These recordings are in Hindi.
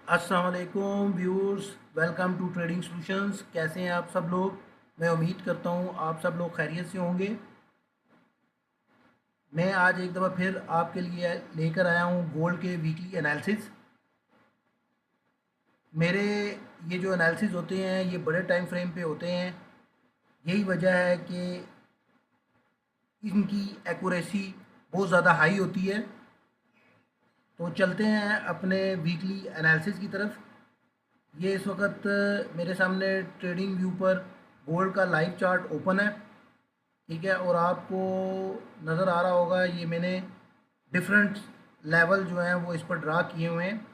अस्सलाम वालेकुम viewers, welcome to trading solutions. कैसे हैं आप सब लोग? मैं उम्मीद करता हूं आप सब लोग खैरियत से होंगे। मैं आज एक दफ़ा फिर आपके लिए लेकर आया हूं गोल्ड के वीकली एनालिसिस। मेरे ये जो एनालिसिस होते हैं ये बड़े टाइम फ्रेम पे होते हैं। यही वजह है कि इनकी एक्यूरेसी बहुत ज़्यादा हाई होती है। तो चलते हैं अपने वीकली एनालिसिस की तरफ। ये इस वक्त मेरे सामने ट्रेडिंग व्यू पर गोल्ड का लाइव चार्ट ओपन है। ठीक है, और आपको नज़र आ रहा होगा ये मैंने डिफरेंट लेवल जो हैं वो इस पर ड्रा किए हुए हैं।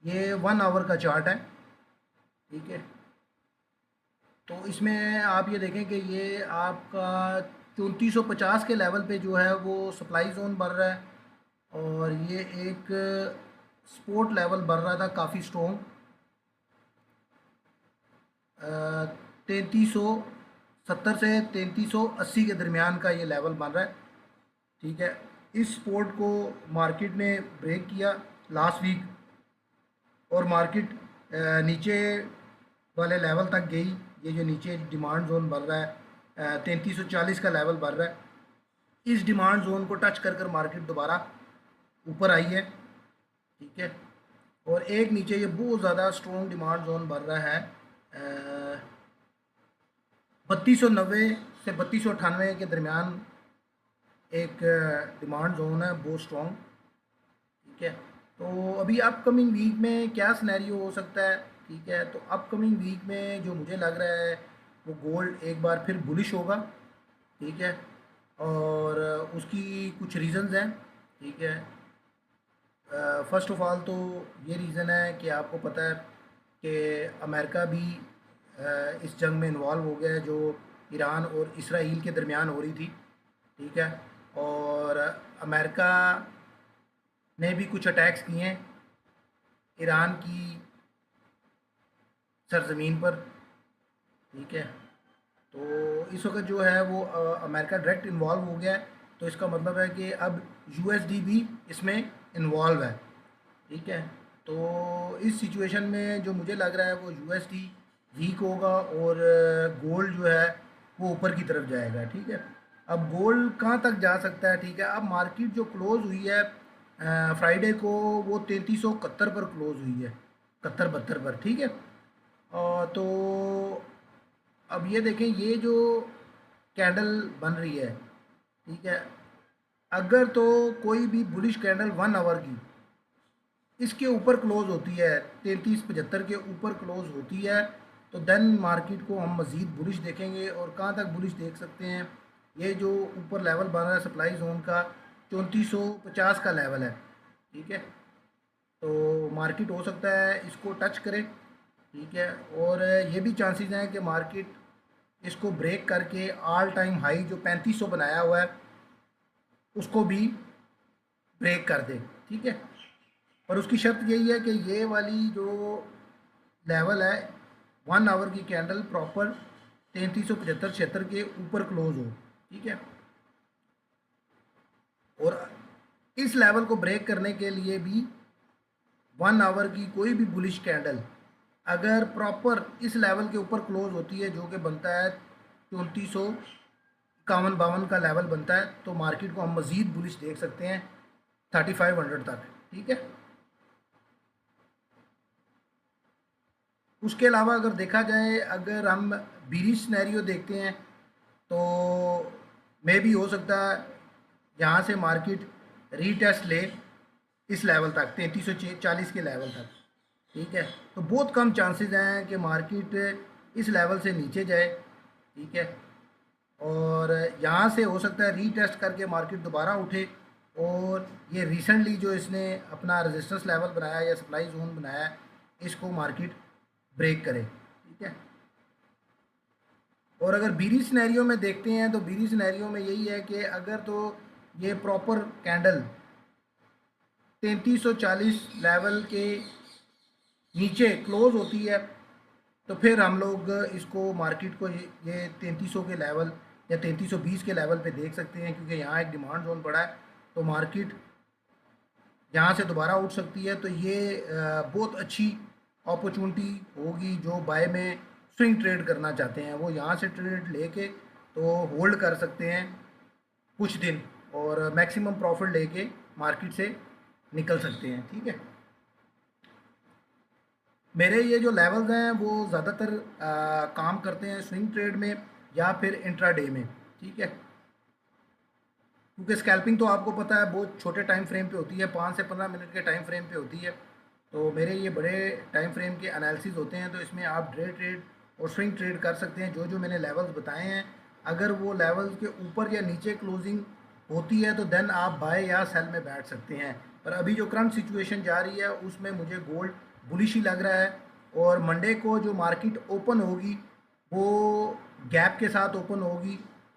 ये 1 आवर का चार्ट है। ठीक है, तो इसमें आप ये देखें कि ये आपका 3450 के लेवल पे जो है वो सप्लाई जोन बन रहा है, और ये एक सपोर्ट लेवल बन रहा था काफ़ी स्ट्रॉन्ग। 3370 से 3380 के दरमियान का ये लेवल बन रहा है। ठीक है, इस सपोर्ट को मार्केट ने ब्रेक किया लास्ट वीक, और मार्केट नीचे वाले लेवल तक गई। ये जो नीचे डिमांड जोन बन रहा है 3340 का लेवल बन रहा है, इस डिमांड जोन को टच कर कर मार्केट दोबारा ऊपर आई है। ठीक है, और एक नीचे ये बहुत ज़्यादा स्ट्रॉन्ग डिमांड जोन बन रहा है 3290 से 3298 के दरमियान। एक डिमांड जोन है बहुत स्ट्रॉन्ग। ठीक है, तो अभी अपकमिंग वीक में क्या सिनेरियो हो सकता है? ठीक है, तो अपकमिंग वीक में जो मुझे लग रहा है वो गोल्ड एक बार फिर बुलिश होगा। ठीक है, और उसकी कुछ रीज़न्स हैं। ठीक है, फ़र्स्ट ऑफ़ ऑल तो ये रीज़न है कि आपको पता है कि अमेरिका भी इस जंग में इन्वॉल्व हो गया है जो ईरान और इसराइल के दरमियान हो रही थी। ठीक है, और अमेरिका ने भी कुछ अटैक्स किए हैं ईरान की सरजमीन पर। ठीक है, तो इस वक्त जो है वो अमेरिका डायरेक्ट इन्वॉल्व हो गया है। तो इसका मतलब है कि अब यूएसडी भी इसमें इन्वॉल्व है। ठीक है, तो इस सिचुएशन में जो मुझे लग रहा है वो यूएसडी वीक होगा, और गोल्ड जो है वो ऊपर की तरफ जाएगा। ठीक है, अब गोल्ड कहाँ तक जा सकता है? ठीक है, अब मार्केट जो क्लोज़ हुई है फ्राइडे को, वो 3371 पर क्लोज़ हुई है, 71-72 पर। ठीक है, तो अब ये देखें ये जो कैंडल बन रही है। ठीक है, अगर तो कोई भी बुलिश कैंडल 1 आवर की इसके ऊपर क्लोज होती है, 3375 के ऊपर क्लोज होती है, तो देन मार्केट को हम मज़ीद बुलिश देखेंगे। और कहाँ तक बुलिश देख सकते हैं? ये जो ऊपर लेवल बन रहा है सप्लाई जोन का, 3450 का लेवल है। ठीक है, तो मार्केट हो सकता है इसको टच करे। ठीक है, और ये भी चांसेस हैं कि मार्केट इसको ब्रेक करके ऑल टाइम हाई जो 3500 बनाया हुआ है उसको भी ब्रेक कर दे। ठीक है, पर उसकी शर्त यही है कि ये वाली जो लेवल है 1 आवर की कैंडल प्रॉपर 3375-76 के ऊपर क्लोज हो। ठीक है, और इस लेवल को ब्रेक करने के लिए भी 1 आवर की कोई भी बुलिश कैंडल अगर प्रॉपर इस लेवल के ऊपर क्लोज होती है, जो कि बनता है 3451-52 का लेवल बनता है, तो मार्केट को हम मज़ीद बुलिश देख सकते हैं 3500 तक। ठीक है, उसके अलावा अगर देखा जाए, अगर हम बीरिश सिनेरियो देखते हैं, तो मे भी हो सकता है यहाँ से मार्केट रीटेस्ट ले इस लेवल तक, 3340 के लेवल तक। ठीक है, तो बहुत कम चांसेस हैं कि मार्केट इस लेवल से नीचे जाए। ठीक है, और यहाँ से हो सकता है रीटेस्ट करके मार्केट दोबारा उठे, और ये रिसेंटली जो इसने अपना रेजिस्टेंस लेवल बनाया या सप्लाई जोन बनाया है, इसको मार्केट ब्रेक करे। ठीक है, और अगर बीरी सिनेरियो में देखते हैं तो बीरी सिनेरियो में यही है कि अगर तो ये प्रॉपर कैंडल 3340 लेवल के नीचे क्लोज होती है, तो फिर हम लोग इसको मार्केट को ये 3300 के लेवल या 3320 के लेवल पे देख सकते हैं, क्योंकि यहाँ एक डिमांड जोन पड़ा है। तो मार्केट यहाँ से दोबारा उठ सकती है, तो ये बहुत अच्छी अपॉर्चुनिटी होगी। जो बाय में स्विंग ट्रेड करना चाहते हैं वो यहाँ से ट्रेड लेके तो होल्ड कर सकते हैं कुछ दिन, और मैक्सिमम प्रॉफिट लेके मार्केट से निकल सकते हैं। ठीक है, मेरे ये जो लेवल्स हैं वो ज़्यादातर काम करते हैं स्विंग ट्रेड में या फिर इंट्राडे में। ठीक है, क्योंकि स्कैल्पिंग तो आपको पता है बहुत छोटे टाइम फ्रेम पे होती है, 5 से 15 मिनट के टाइम फ्रेम पे होती है। तो मेरे ये बड़े टाइम फ्रेम के एनालिसिस होते हैं, तो इसमें आप डे ट्रेड और स्विंग ट्रेड कर सकते हैं। जो जो मैंने लेवल्स बताए हैं, अगर वो लेवल्स के ऊपर या नीचे क्लोजिंग होती है तो देन आप बाय या सेल में बैठ सकते हैं। पर अभी जो करंट सिचुएशन जा रही है उसमें मुझे गोल्ड बुलिश ही लग रहा है। और मंडे को जो मार्केट ओपन होगी वो गैप के साथ ओपन होगी।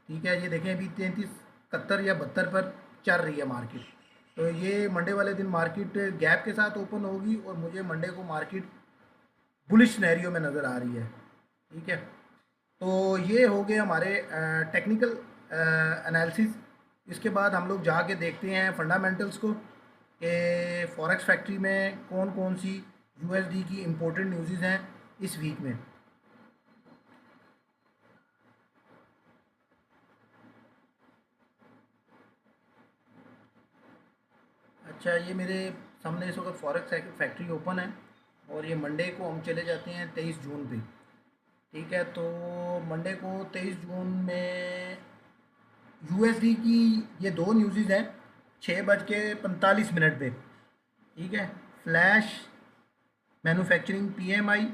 ठीक है, ये देखें अभी 3371 या 72 पर चल रही है मार्केट। तो ये मंडे वाले दिन मार्केट गैप के साथ ओपन होगी और मुझे मंडे को मार्केट बुलिश सिनेरियो में नज़र आ रही है। ठीक है, तो ये हो गए हमारे टेक्निकल एनालिसिस। इसके बाद हम लोग जाके देखते हैं फंडामेंटल्स को कि फॉरेक्स फैक्ट्री में कौन कौन सी यूएसडी की इम्पोर्टेंट न्यूज़ हैं इस वीक में। अच्छा, ये मेरे सामने इस वक्त फॉरेक्स फैक्ट्री ओपन है और ये मंडे को हम चले जाते हैं 23 जून पे। ठीक है, तो मंडे को 23 जून में यूएसडी की ये दो न्यूज़ हैं 6:45 पे। ठीक है, फ्लैश मैन्युफैक्चरिंग पीएमआई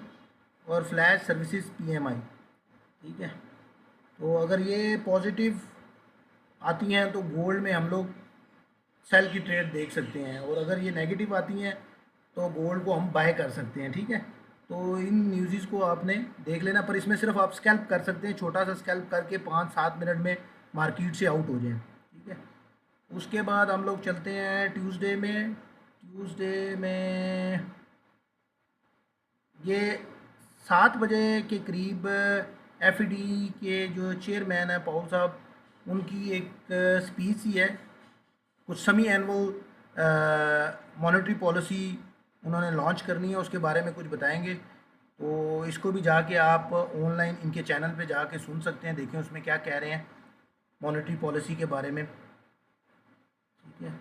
और फ्लैश सर्विसेज पीएमआई। ठीक है, तो अगर ये पॉजिटिव आती हैं तो गोल्ड में हम लोग सेल की ट्रेड देख सकते हैं, और अगर ये नेगेटिव आती हैं तो गोल्ड को हम बाय कर सकते हैं। ठीक है, तो इन न्यूज़ को आपने देख लेना, पर इसमें सिर्फ आप स्कैल्प कर सकते हैं, छोटा सा स्कैल्प करके 5-7 मिनट में मार्केट से आउट हो जाए। ठीक है, उसके बाद हम लोग चलते हैं ट्यूसडे में। ट्यूसडे में ये 7 बजे के करीब एफईडी के जो चेयरमैन है पाउल साहब, उनकी एक स्पीच ही है, कुछ सेमी एनुअल मॉनेटरी पॉलिसी उन्होंने लॉन्च करनी है, उसके बारे में कुछ बताएंगे। तो इसको भी जाके आप ऑनलाइन इनके चैनल पे जाके सुन सकते हैं, देखें उसमें क्या कह रहे हैं मॉनेटरी पॉलिसी के बारे में। ठीक है,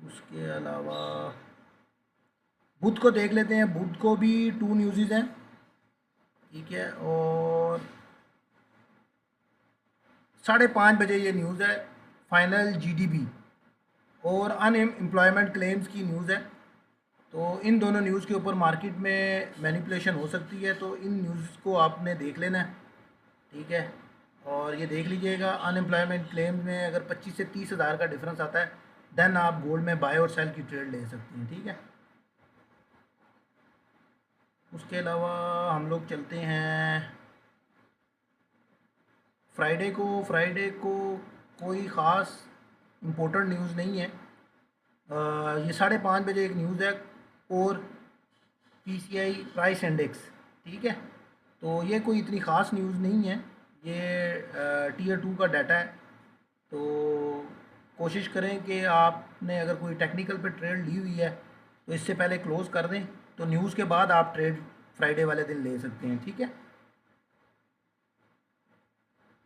उसके अलावा बुध को देख लेते हैं। बुध को भी 2 न्यूज़ हैं। ठीक है, और 5:30 बजे ये न्यूज़ है, फाइनल जीडीपी और अनएम्प्लॉयमेंट क्लेम्स की न्यूज़ है। तो इन दोनों न्यूज़ के ऊपर मार्केट में मैनिपुलेशन हो सकती है, तो इन न्यूज़ को आपने देख लेना है। ठीक है, और ये देख लीजिएगा अनएम्प्लॉयमेंट क्लेम्स में अगर 25 से 30 हज़ार का डिफरेंस आता है देन आप गोल्ड में बाय और सेल की ट्रेड ले सकते हैं। ठीक है, उसके अलावा हम लोग चलते हैं फ्राइडे को। फ्राइडे को कोई ख़ास इम्पोर्टेंट न्यूज़ नहीं है। ये 5:30 बजे एक न्यूज़ है और पीसीआई प्राइस इंडेक्स। ठीक है, तो ये कोई इतनी ख़ास न्यूज़ नहीं है, ये टीयर 2 का डाटा है। तो कोशिश करें कि आपने अगर कोई टेक्निकल पे ट्रेड ली हुई है तो इससे पहले क्लोज़ कर दें, तो न्यूज़ के बाद आप ट्रेड फ्राइडे वाले दिन ले सकते हैं। ठीक है,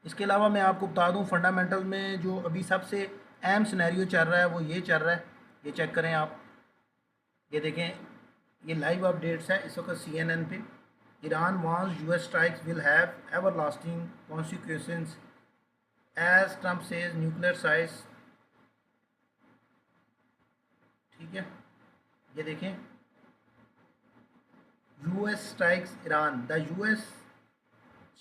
इसके अलावा मैं आपको बता दूं फंडामेंटल में जो अभी सबसे अहम सिनेरियो चल रहा है वो ये चल रहा है, ये चेक करें आप, ये देखें, ये लाइव अपडेट्स है इस वक्त CNN पे। Iran vows US strikes will have everlasting consequences as Trump says nuclear sites. ठीक है, ये देखें, US strikes Iran, the US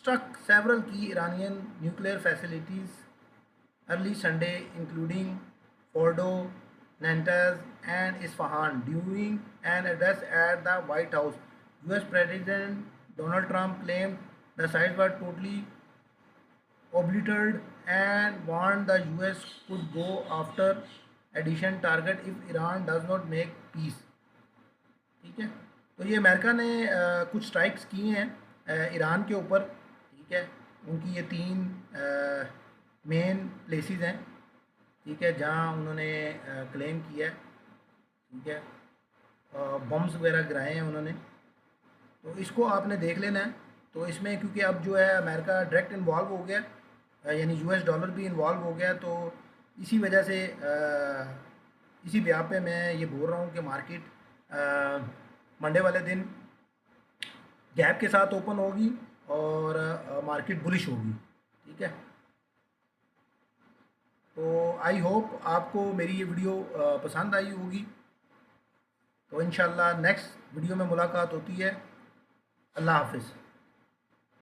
struck several key Iranian nuclear facilities early Sunday, including Fordo, Natanz, and Isfahan. During an address at the White House, U.S. President Donald Trump claimed the sites were totally obliterated and warned the U.S. could go after additional target if Iran does not make peace. ठीक है, तो ये अमेरिका ने कुछ स्ट्राइक्स की हैं ईरान के ऊपर। ठीक है, उनकी ये 3 मेन प्लेसेस हैं ठीक है, जहाँ उन्होंने क्लेम किया है, ठीक है, बम्स वगैरह गिराए हैं उन्होंने, तो इसको आपने देख लेना है। तो इसमें क्योंकि अब जो है अमेरिका डायरेक्ट इन्वॉल्व हो गया, यानी यूएस डॉलर भी इन्वॉल्व हो गया, तो इसी वजह से इसी ब्याह पे मैं ये बोल रहा हूँ कि मार्केट मंडे वाले दिन गैप के साथ ओपन होगी और मार्केट बुलिश होगी। ठीक है, तो आई होप आपको मेरी ये वीडियो पसंद आई होगी। तो इंशाल्लाह नेक्स्ट वीडियो में मुलाकात होती है। अल्लाह हाफिज़।